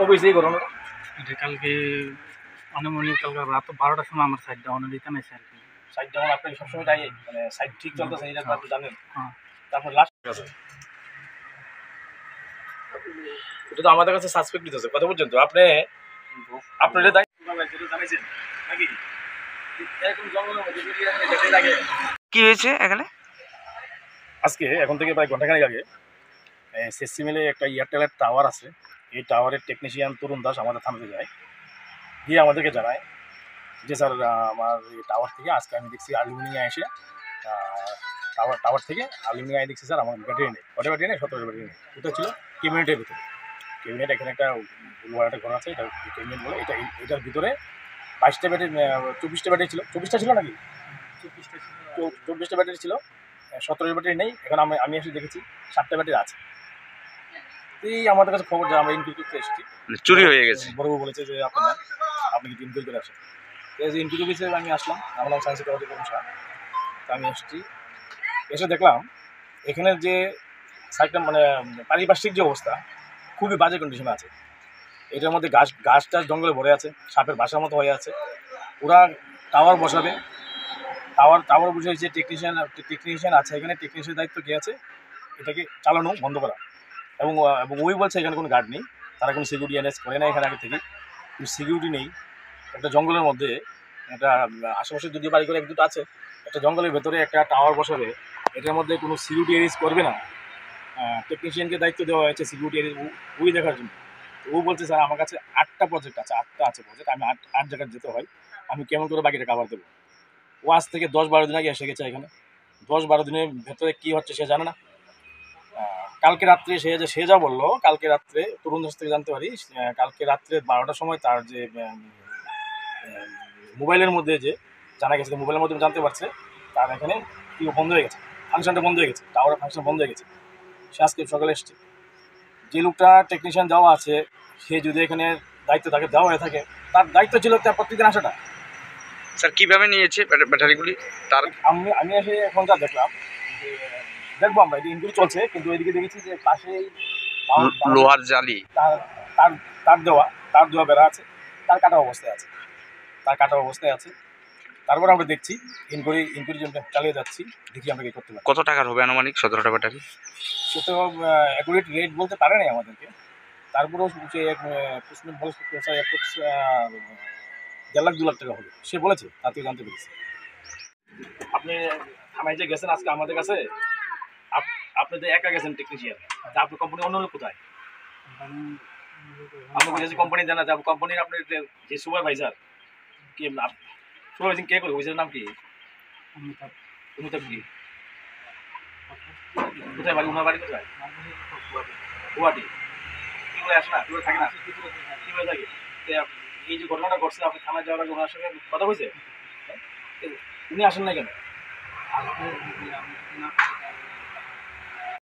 কবে হয়েছে এই ঘটনাটা? এটা কালকে আনুমানিক কালকে রাত 12টার সময় আমার সাইড ডাউনের এখানে আছে আর কি। সাইড ডাউন আপনি সবসময় তাই মানে সাইড ঠিক চলতেছে এটা আপনি জানেন? হ্যাঁ। তারপর লাস্ট আছে এটা তো আমাদের কাছে সাসপেক্ট দিতেছে কত পর্যন্ত আপনি আপনার দায়িত্ব জানাইছেন নাকি এরকম জঙ্গলের মধ্যে যদি আপনি যেতে লাগে? কি হয়েছে এখানে? আজকে এখন থেকে প্রায় ঘন্টাখানেক আগে সিসিমেলে একটা এয়ারটেলের টাওয়ার আছে, এই টাওয়ারের টেকনিশিয়ান তরুণ দাস আমাদের থানাতে যায়, গিয়ে আমাদেরকে জানায় যে স্যার আমার এই টাওয়ার থেকে আজকে আমি দেখছি অ্যালুমিনিয়াম এসে টাওয়ার থেকে অ্যালুমিনিয়াম দেখছি স্যার আমার ব্যাটারি নেই, কটা ব্যাটারি নেই, 17 ব্যাটারি নেই। ওটা ছিল ক্যাবিনেটের ভিতরে, ক্যাবিনেট এখানে একটা একটা ঘর আছে, এটা ক্যাবিনেট বলে, এটার ভিতরে 22টা ব্যাটারি 24টা ব্যাটারি ছিল, 24টা ছিল নাকি 24টা ব্যাটারি ছিল, 17 ব্যাটারি নেই। এখন আমি এসে দেখেছি 7টা ব্যাটারি আছে। এই আমাদের কাছে খবর যে আমরা ইনকুয়ারি করতে এসেছি, চুরি হয়ে গেছে। বড়বাবু বলেছে যে আপনি কিন্তু ইনকুয়ারি করে আসেন। এই যে ইনকুয়ারি অফিসে আমি আসলাম, আমার সায়েন্স সিকিউরিটি কমিশন, আমি এসেছি, এসে দেখলাম এখানের যে সাইডটা মানে পারিপার্শ্বিক যে অবস্থা খুবই বাজে কন্ডিশনে আছে। এটার মধ্যে গাছ টাছ জঙ্গলে ভরে আছে, সাপের বাসার মতো হয়ে আছে। ওরা টাওয়ার বসাবে, টাওয়ার বসিয়েছে, টেকনিশিয়ান আছে, এখানে টেকনিশিয়ানের দায়িত্ব কে আছে এটাকে চালানো বন্ধ করা। এবং ওই বলছে এখানে কোনো গার্ড নেই, তারা কোনো সিকিউরিটি এনএস করে না এখানে আগে থেকে, সিকিউরিটি নেই। একটা জঙ্গলের মধ্যে একটা আশেপাশে যদি বাড়ি করে এক দুটো আছে, একটা জঙ্গলের ভেতরে একটা টাওয়ার বসাবে, এটার মধ্যে কোনো সিকিউরিটি এরিজ করবে না। টেকনিশিয়ানকে দায়িত্ব দেওয়া হয়েছে সিকিউরিটি এরিজ ওই দেখার জন্য। ও বলছে স্যার আমার কাছে 8টা প্রজেক্ট আছে, 8টা আছে প্রজেক্ট, আমি 8 জায়গায় যেতে হয়, আমি কেমন করে বাকিটা কাভার দেবো। ও আজ থেকে 10-12 দিন আগে এসে গেছে এখানে, 10-12 দিনের ভেতরে কী হচ্ছে সে জানে না। কালকে রাত্রে সে যা বললো, কালকে রাত্রে তরুণ দাস থেকে জানতে পারি, কালকে রাত্রে 12টার সময় তার যে মোবাইলের মধ্যে যে জানা গেছে, মোবাইলের মধ্যে জানতে পারছে তার এখানে কি বন্ধ হয়ে গেছে, ফাংশনটা বন্ধ হয়ে গেছে, টাওয়ারের ফাংশন বন্ধ হয়ে গেছে। সে আজকে সকালে এসছে। যে লোকটা টেকনিশিয়ান দেওয়া আছে, সে যদি এখানে দায়িত্ব তাকে দেওয়া হয়ে থাকে, তার দায়িত্ব ছিল তার প্রত্যেকদিন আসাটা। স্যার কীভাবে নিয়েছে ব্যাটারিগুলি? তার আমি এসে এখন যা দেখলাম যে দেখবো আমরা এটা ইনকুয়ারি চলছে, কিন্তু এদিকে দেখেছি যে পাশেই লোহার জালি তার দেওয়া বেড়া আছে, তার কাটা অবস্থায় আছে। তারপর আমরা দেখছি ইনকুয়ারি জন্য চালিয়ে যাচ্ছি, দেখি আমরা কি করতে পারি। কত টাকার হবে আনুমানিক 17টা ব্যাটারি? সে তো অ্যাকুরেট রেট বলতে পারে নাই আমাদেরকে, তারপরেও সে বলে 1.5 লাখ টাকা হবে সে বলেছে, তার থেকে জানতে পেরেছি। আপনি থানায় যে গেছেন আজকে আমাদের কাছে, আপনি তো একা গেছেন টেকনিশিয়ান, আপনার কোম্পানি অন্য লোক কোথায়? আপনি বলেছি কোম্পানি জানা যাবো, কোম্পানির আপনার যে সুপারভাইজার কি সুপারভাইজিং কে করে, অফিসের নাম কি? অমিতাভ কি কোথায় বাড়ি, ওনার বাড়ি কোথায়? গুয়াহাটি। কি করে আসে না, কি করে থাকে না, কি করে থাকে? এই যে ঘটনাটা ঘটছে আপনি থানায় যাওয়ার আগে ওনার সঙ্গে কথা বলছে, উনি আসেন না কেন?